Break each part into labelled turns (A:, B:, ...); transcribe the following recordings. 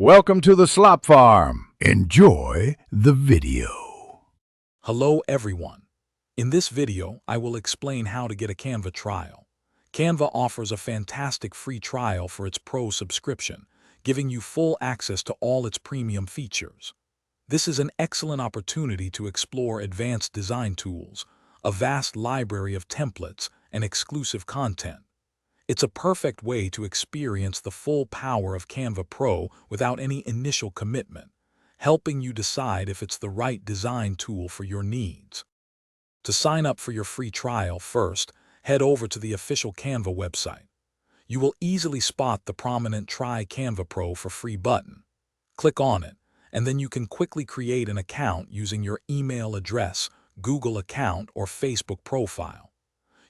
A: Welcome to the Slop Farm. Enjoy the video.
B: Hello everyone. In this video, I will explain how to get a Canva trial. Canva offers a fantastic free trial for its Pro subscription, giving you full access to all its premium features. This is an excellent opportunity to explore advanced design tools, a vast library of templates, and exclusive content. It's a perfect way to experience the full power of Canva Pro without any initial commitment, helping you decide if it's the right design tool for your needs. To sign up for your free trial, first, head over to the official Canva website. You will easily spot the prominent Try Canva Pro for Free button. Click on it, and then you can quickly create an account using your email address, Google account, or Facebook profile.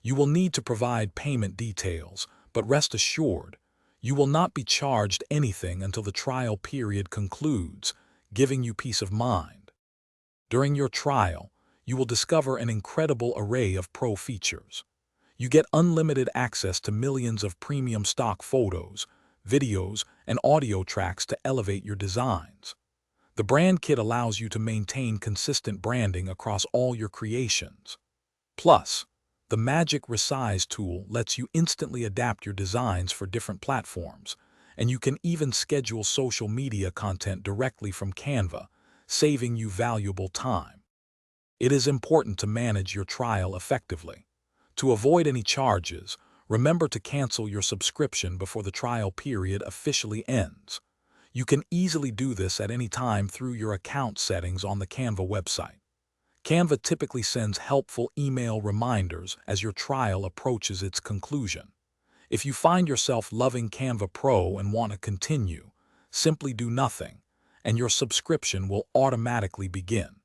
B: You will need to provide payment details, but rest assured, you will not be charged anything until the trial period concludes, giving you peace of mind. During your trial, you will discover an incredible array of Pro features. You get unlimited access to millions of premium stock photos, videos, and audio tracks to elevate your designs. The Brand Kit allows you to maintain consistent branding across all your creations. Plus, the Magic Resize tool lets you instantly adapt your designs for different platforms, and you can even schedule social media content directly from Canva, saving you valuable time. It is important to manage your trial effectively. To avoid any charges, remember to cancel your subscription before the trial period officially ends. You can easily do this at any time through your account settings on the Canva website. Canva typically sends helpful email reminders as your trial approaches its conclusion. If you find yourself loving Canva Pro and want to continue, simply do nothing, and your subscription will automatically begin.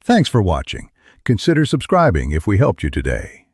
A: Thanks for watching. Consider subscribing if we helped you today.